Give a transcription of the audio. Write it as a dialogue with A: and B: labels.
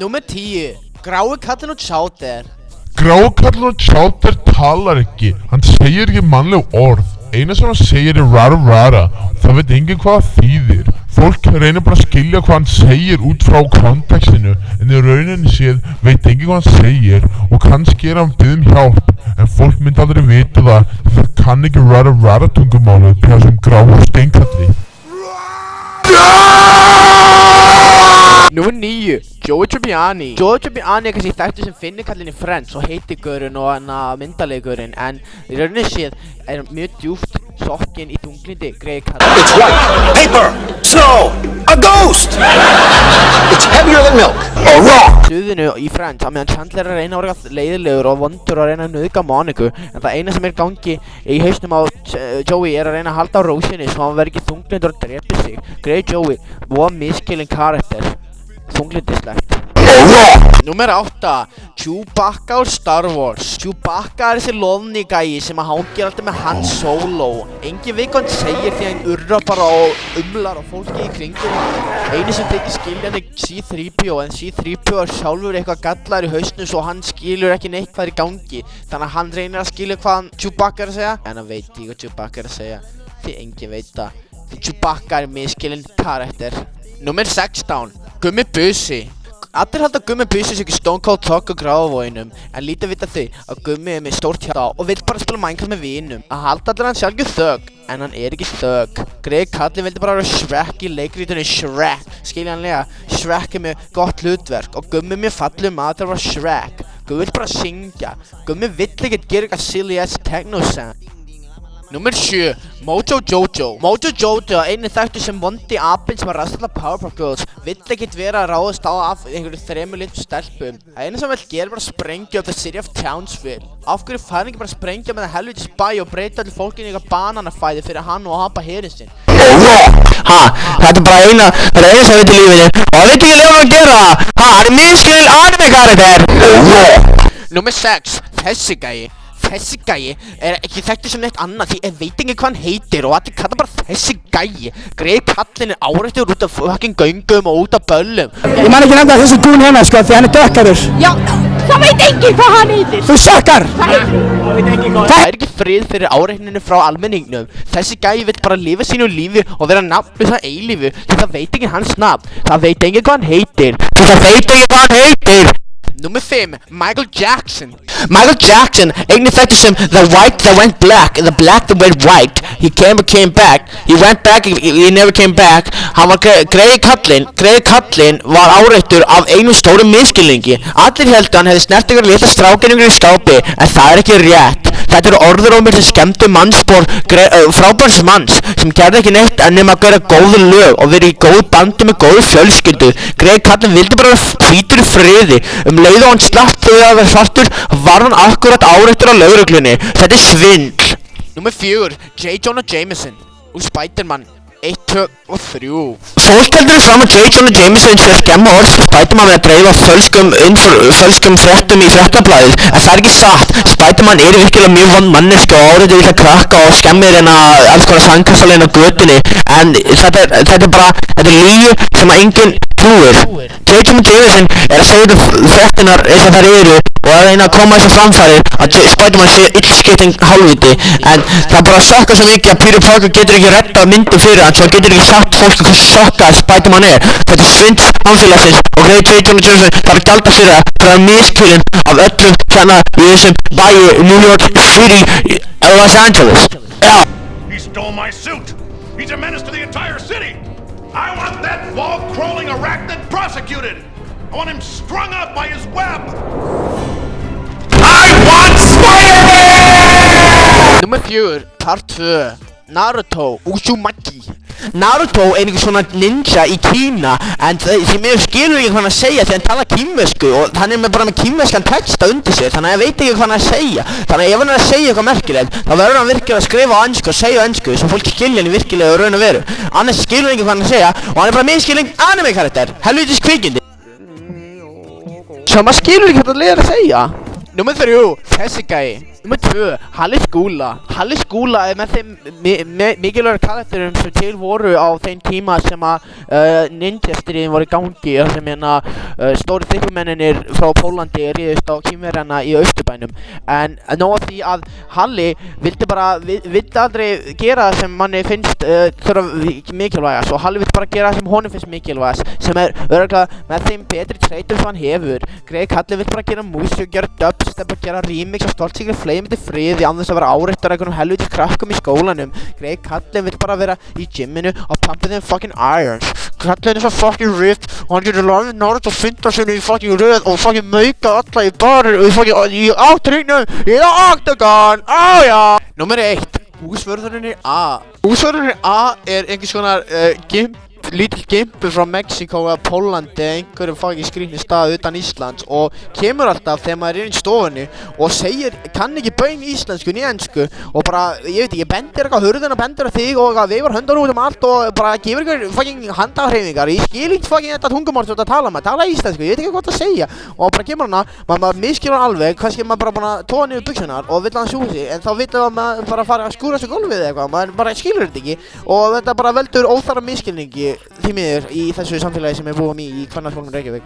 A: Númer 10. Grái kallinn og Chowder.
B: Grái kallinn og Chowder talar ekki. Hann segir ekki mannleg orð. Eina sem hann segir rara rara. Það veit enginn hvað það þýðir. Fólk reynir bara að skilja hvað hann segir út frá kontekstinu, en í rauninni séð veit enginn hvað hann segir og kannski hann biðja hjálp, en fólk myndi aldrei vita það því það kann ekki rara rara tungumálið til þessum gráa steinkalli.
A: Númer 9. Joey Tribbiani. Joey Tribbiani kannski þekktur sem finnukallinn í Friends og heitigurinn og myndalegurinn, en í rauninni séð mjög djúpt sokkinn í þunglindi greiði kallinn.
C: It's white, paper, snow, a ghost! It's heavier than milk, or raw!
A: Stuðinu í Friends, að meðan Chandler reyna að vera leiðilegur og vondur að reyna að nauðga Moniku, en það eina sem gangi í hausnum á Joey að reyna að halda á rósinni svo hann verði ekki þunglindur og drepi sig. Greiði Joey, voða miskilinn karakter. Þunglindislegt. Númer 8. Chewbacca úr Star Wars. Chewbacca þessi loðni gæi sem hangir alltaf með Han Solo. Engin veit hvað hann segir því hann urrar bara og umlar á fólki í kringum hann. Einu sem tekir skiljan C-3PO, en C-3PO sjálfur eitthvað gallar í hausnum svo hann skilur ekki neitt hvað í gangi. Þannig að hann reynir að skilja hvað Chewbacca að segja, en hann veit ekki hvað Chewbacca að segja. Því engin veit það. Því Chewbacca miskilinn karakter. Númer 16. Gummi Bussi. Allir halda að Gummi Bussi sig í Stone Cold Thug og Gráðavoginum, en lítið vita þau að Gummi með stórt hjarta og vill bara spila Minecraft með vinum. Að halda allir hann sjálfur Thug, en hann ekki Thug. Greg Kalli vildi bara vera Shrek í leikritunni Shrek, skiljanlega. Shrek með gott hlutverk og Gummi með fallegu maður var Shrek. Gummi vill bara syngja. Gummi vill ekki gera eitthvað silly ass techno-sound. Númer 7. Mojo Jojo. Mojo Jojo eini þekktur sem vondi apinn sem rasta Powerpuff Girls. Vill ekkert vera að ráðast á af einhverju 3 litum stelpum. Það eina sem hann vill gera bara að sprengja upp the city of Townsville. Af hverju fær hann ekki bara að sprengja með það helvitis bæ og breyta allir fólkinu í eitthvað bananafæði fyrir hann og hapa herinn sinn?
D: Þetta bara eina sem veit í lífinu og hann veit ekki hvað að gera. Hann miskilinn anime karakter.
A: Númer 6. Þessi gæi. Þessi gæi ekki þekktur sem neitt annað því veit ekki hvað hann heitir og allir kalla bara þessi gæi. Greg Kallinn áreittur út af fucking göngum og út af böllum.
D: Ég man ekki nefnda þessi dún hérna sko því hann dökkarur.
E: Já, það veit enginn hvað hann heitir.
D: Þú sökkar!
A: Það ekki frið fyrir áreitninu frá almenningnum. Þessi gæi vill bara lifa sínu lífi og vera nafnlaus að eilífu því það veit ekki hans nafn. Það veit ekki hvað hann heitir. Númer 5. Michael Jackson.
D: Michael Jackson, einnig þekktur sem the white that went black, the black that went white. He came back, he went back, he never came back. Hann var Greg Kallinn var áreittur af einu stóru miskilningi. Allir heldur hann hefði snert ykkur litla strákinn í skápi, en það ekki rétt. Þetta eru orðurómir sem skemmtu mannspor frábærs manns sem gerði ekki neitt nema að gera góðu lög og verið í góðu bandi með góðu fjölskyldu. Greg Kallinn vildi bara hvítur í friði. Leið og hann slapp þegar að vera svartur var hann akkurat áreittur á lögreglunni. Þetta svindl.
A: Númer 4. J. Jonah Jameson úr Spider-Man 1, 2 og 3.
D: Fólk heldur fram að J. Jonah Jameson sé að skemma orð Spider-Man með að dreifa fölskum fréttum í fréttablaðið, en það ekki satt. Spider-Man virkilega mjög vond manneski og áreittur vilja krakka og skemmir hérna alls konar sandkassalegin á götunni, en þetta er lygi sem að enginn trúir. J. Jonah Jameson að segja fréttinar eins og þær eru og að reyna að koma þessu framfæri að Spider-Man sé illskeyting hálfviti, en það bara sökkar svo mikið að Peter Parker getur ekki reddað myndum fyrir hann svo hann getur ekki sagt fólki hvað sökkað Spider-Man er. Þetta svindl samfélagsins og J. Jonah Jameson þarf að gjalda fyrir það miskilinn af öllum hérna í þessum bæi New York City, Los Angeles.
F: He stole my suit. He's a menace to the entire city. I want that wall-crawling arachnid prosecuted. I want him strung up by his web. I want Spider-Man!
A: Númer 4. Part 2. Naruto Uzumaki. Naruto einhver svona ninja í Kína, en því mér skilur ekki hvað hann að segja því hann tala kínversku og hann með bara með kínverskan texta undir sig, þannig að ég veit ekki hvað hann að segja. Þannig að ef hann að segja eitthvað merkilegt þá verður hann virkilega að skrifa á ensku og segja á ensku svo fólk skilja hann virkilega og raun og veru. Annars skilur ekki hvað hann að segja og hann bara miskilning anime karakter, helvítis kvikindi. Svo maður skilur ekki hvað það leiðir að segja. Númer 3. Þessi gæi. Númer 2, Halli Skúla er með þeim mikilvægur karakterum sem til voru á þeim tíma sem að ninja-stríðin voru í gangi og sem stóru þykkumenninir frá Pólandi réðust á Kínverjana í Austurbænum. En nóg af því að Halli vildi aldrei gera það sem manni finnst þurfa mikilvægast, og Halli vill bara gera það sem honum finnst mikilvægast, sem örugglega með þeim betri treytum sem hann hefur. Greg Halli vill bara gera músík, gera dubstep og gera remix og stolt sig fleimandi friði án þess að vera áreittur af einhverjum helvítis krakkum í skólanum. Greg Halli vill bara vera í gymminu og pumpa þeim fucking irons. Halli er svo fucking ripped og hann getur lafið nátt og fynda sinni í fucking röð og fucking mauka alla í barur og í átrygnum í Octagon. Já. Númer 1, Húsvörðurinn A. Húsvörðurinn A er einhvers konar lítill gimpur frá Mexíkó eða Pólandi eða einhverjum fucking skrýtnum stað utan Íslands og kemur alltaf þegar maður er inn í stofunni og kann ekki bæn íslensku né ensku og bara, ég veit ekki, bendir eitthvað hurðina, bendir á þig og veifar höndunum út allt og bara gefur ykkur fucking handahreyfingar. Ég skil ekki fucking þetta tungumál sem þú ert að tala íslensku, ég veit ekki hvað það segja og bara kemur hana, maður miskilur hann alveg, kannski maður bara búin að tóa niður buxurnar og vill hann sjúsi en þá vill maður bara fara að skúra sig gólfið eða eitthvað, maður bara skilur þetta ekki og þetta bara veldur óþarfa misskilningi því miður í þessu samfélagi sem við búum í Kvennaskólanum Reykjavík.